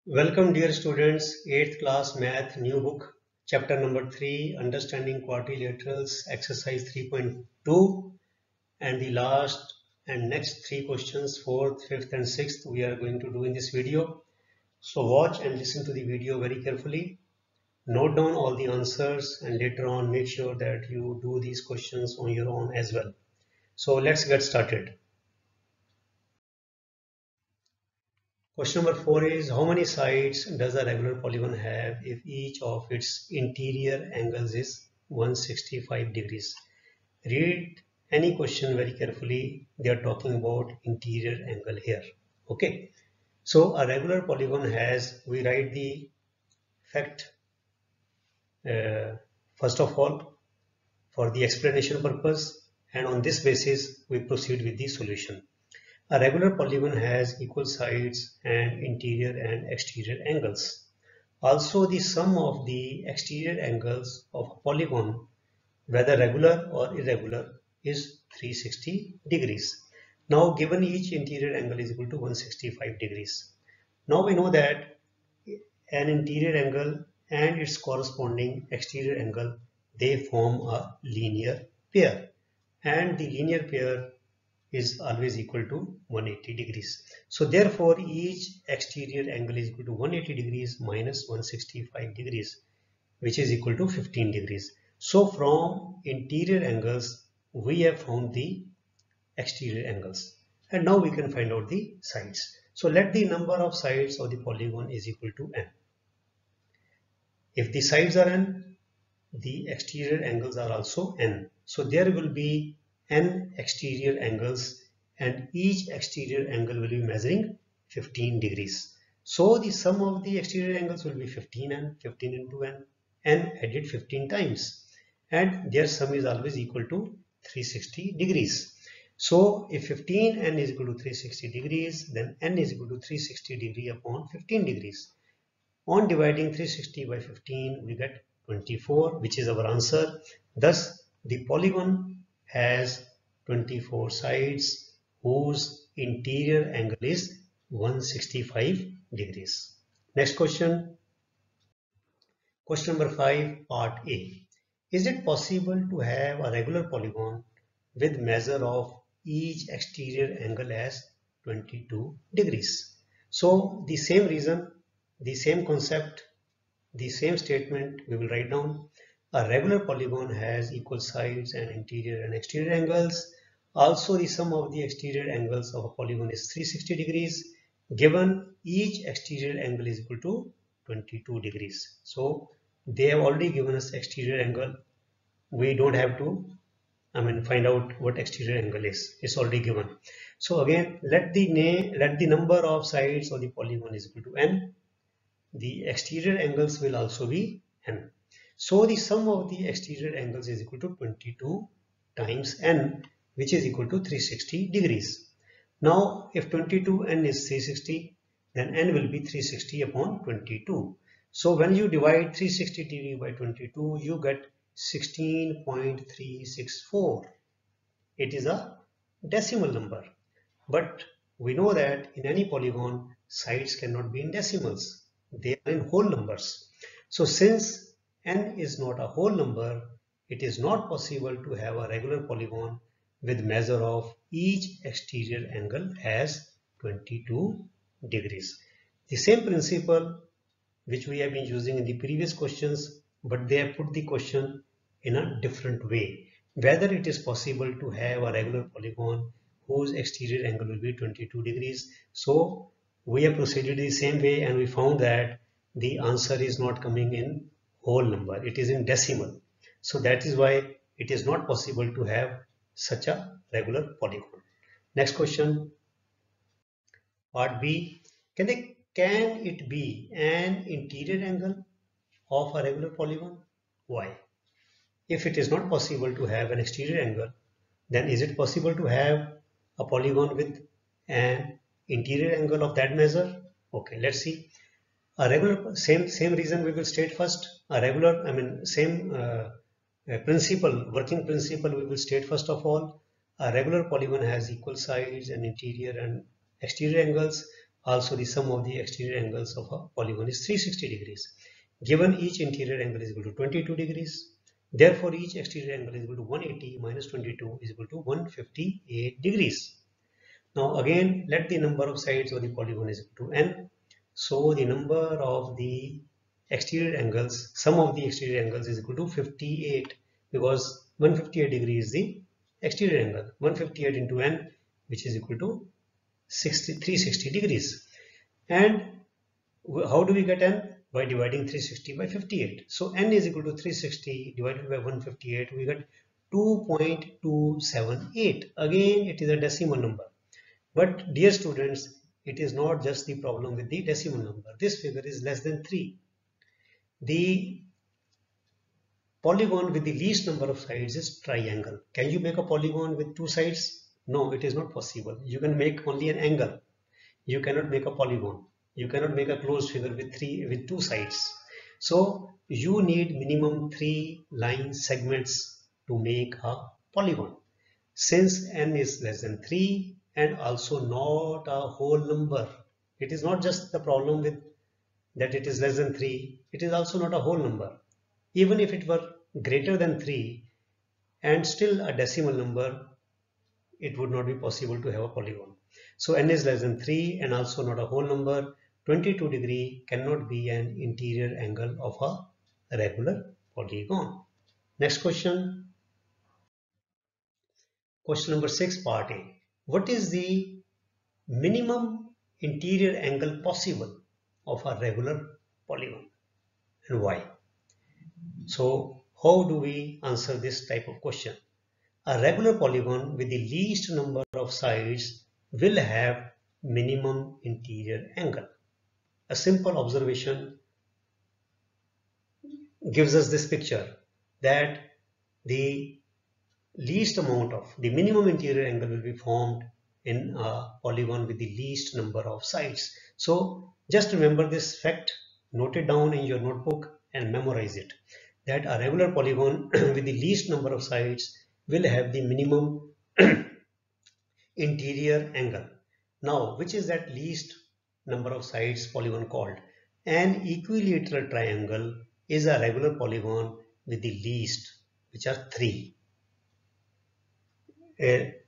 Welcome dear students, 8th class math new book, chapter number 3, understanding quadrilaterals, exercise 3.2, and the last and next three questions, 4th, 5th and 6th we are going to do in this video. So watch and listen to the video very carefully, note down all the answers and later on make sure that you do these questions on your own as well. So let's get started. Question number 4 is, how many sides does a regular polygon have if each of its interior angles is 165 degrees? Read any question very carefully. They are talking about interior angle here. Okay. So a regular polygon has, we write the fact first of all for the explanation purpose, and on this basis we proceed with the solution. A regular polygon has equal sides and interior and exterior angles. Also, the sum of the exterior angles of a polygon, whether regular or irregular, is 360 degrees. Now, given each interior angle is equal to 165 degrees. Now we know that an interior angle and its corresponding exterior angle, they form a linear pair, and the linear pair is always equal to 180 degrees. So therefore each exterior angle is equal to 180 degrees minus 165 degrees, which is equal to 15 degrees. So from interior angles we have found the exterior angles, and now we can find out the sides. So let the number of sides of the polygon is equal to n. If the sides are n, the exterior angles are also n. So there will be n exterior angles and each exterior angle will be measuring 15 degrees. So the sum of the exterior angles will be 15n, 15 into n added 15 times, and their sum is always equal to 360 degrees. So if 15n is equal to 360 degrees, then n is equal to 360 degree upon 15 degrees. On dividing 360 by 15, we get 24, which is our answer. Thus, the polygon has 24 sides whose interior angle is 165 degrees. Next question. Question number 5, part A. Is it possible to have a regular polygon with measure of each exterior angle as 22 degrees? So the same reason, the same concept, the same statement we will write down. A regular polygon has equal sides and interior and exterior angles. Also, the sum of the exterior angles of a polygon is 360 degrees, given each exterior angle is equal to 22 degrees. So they have already given us exterior angle. We don't have to find out what exterior angle is. It's already given. So again, let the number of sides of the polygon is equal to n. The exterior angles will also be n. So the sum of the exterior angles is equal to 22 times n, which is equal to 360 degrees. Now if 22n is 360, then n will be 360 upon 22. So when you divide 360 degree by 22, you get 16.364. It is a decimal number, but we know that in any polygon sides cannot be in decimals. They are in whole numbers. So since n is not a whole number, it is not possible to have a regular polygon with measure of each exterior angle as 22 degrees. The same principle which we have been using in the previous questions, but they have put the question in a different way. Whether it is possible to have a regular polygon whose exterior angle will be 22 degrees. So we have proceeded the same way and we found that the answer is not coming in whole number, it is in decimal. So that is why it is not possible to have such a regular polygon. Next question, part B. Can it be an interior angle of a regular polygon? Why? If it is not possible to have an exterior angle, then is it possible to have a polygon with an interior angle of that measure? Okay, let's see. A regular, same reason we will state first. A regular, same working principle we will state first of all. A regular polygon has equal sides and interior and exterior angles. Also, the sum of the exterior angles of a polygon is 360 degrees. Given each interior angle is equal to 22 degrees, therefore each exterior angle is equal to 180 minus 22 is equal to 158 degrees. Now again, let the number of sides of the polygon is equal to n. So the number of the exterior angles, sum of the exterior angles is equal to 58, because 158 degrees is the exterior angle. 158 into n, which is equal to 360 degrees. And how do we get n? By dividing 360 by 58. So n is equal to 360 divided by 158. We get 2.278. Again, it is a decimal number. But dear students, it is not just the problem with the decimal number. This figure is less than 3. The polygon with the least number of sides is triangle. Can you make a polygon with 2 sides? No, it is not possible. You can make only an angle. You cannot make a polygon. You cannot make a closed figure with 2 sides. So you need minimum 3 line segments to make a polygon. Since n is less than 3 and also not a whole number, it is not just the problem with that it is less than 3, it is also not a whole number. Even if it were greater than 3 and still a decimal number, it would not be possible to have a polygon. So n is less than 3 and also not a whole number. 22 degree cannot be an interior angle of a regular polygon. Next question. Question number 6, part A. What is the minimum interior angle possible of a regular polygon and why? So how do we answer this type of question? A regular polygon with the least number of sides will have minimum interior angle. A simple observation gives us this picture that the minimum interior angle will be formed in a polygon with the least number of sides. So just remember this fact, note it down in your notebook and memorize it, that a regular polygon with the least number of sides will have the minimum interior angle. Now, which is that least number of sides polygon called? An equilateral triangle is a regular polygon with the least, which are 3.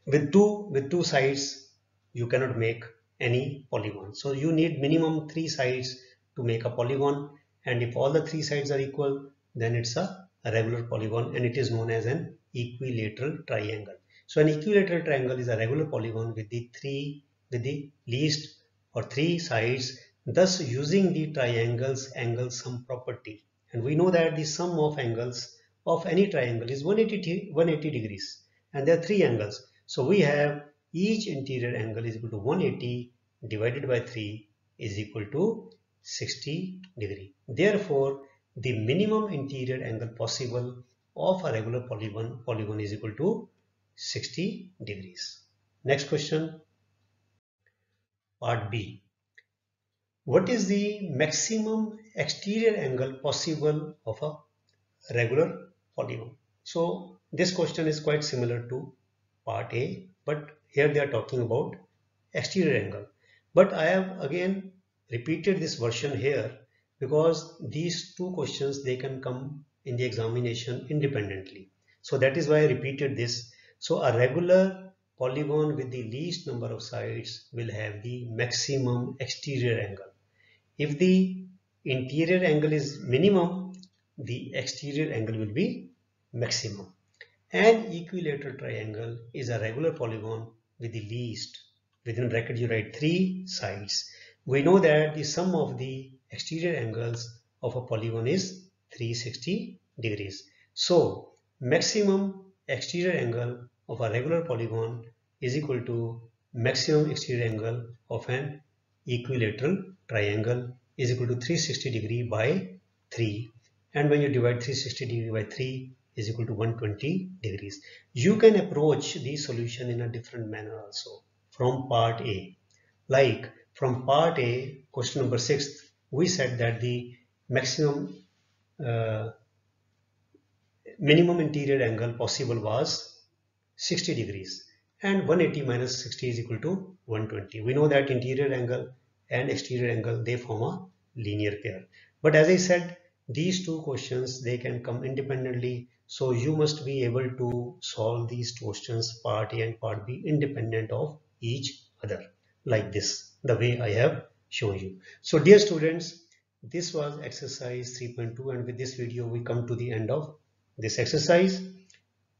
With two sides, you cannot make any polygon. So you need minimum 3 sides to make a polygon, and if all the 3 sides are equal, then it's a regular polygon, and it is known as an equilateral triangle. So an equilateral triangle is a regular polygon with the least or 3 sides, thus using the triangle's angle sum property. And we know that the sum of angles of any triangle is 180 degrees, and there are 3 angles. So we have each interior angle is equal to 180 divided by 3 is equal to 60 degree. Therefore, the minimum interior angle possible of a regular polygon is equal to 60 degrees. Next question, part B. What is the maximum exterior angle possible of a regular polygon? So this question is quite similar to part A, but here they are talking about exterior angle. But I have again repeated this version here because these 2 questions, they can come in the examination independently. So that is why I repeated this. So a regular polygon with the least number of sides will have the maximum exterior angle. If the interior angle is minimum, the exterior angle will be maximum. An equilateral triangle is a regular polygon with the least, within bracket you write 3 sides. We know that the sum of the exterior angles of a polygon is 360 degrees. So maximum exterior angle of a regular polygon is equal to maximum exterior angle of an equilateral triangle is equal to 360 degree by 3. And when you divide 360 degree by 3 is equal to 120 degrees. You can approach the solution in a different manner also from part A. Like from part A, question number 6, we said that the maximum minimum interior angle possible was 60 degrees, and 180 minus 60 is equal to 120. We know that interior angle and exterior angle, they form a linear pair. But as I said, these two questions, they can come independently. So you must be able to solve these questions part A and part B independent of each other, like this, the way I have shown you. So dear students, this was exercise 3.2, and with this video we come to the end of this exercise.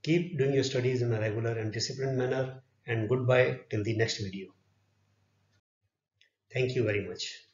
Keep doing your studies in a regular and disciplined manner, and goodbye till the next video. Thank you very much.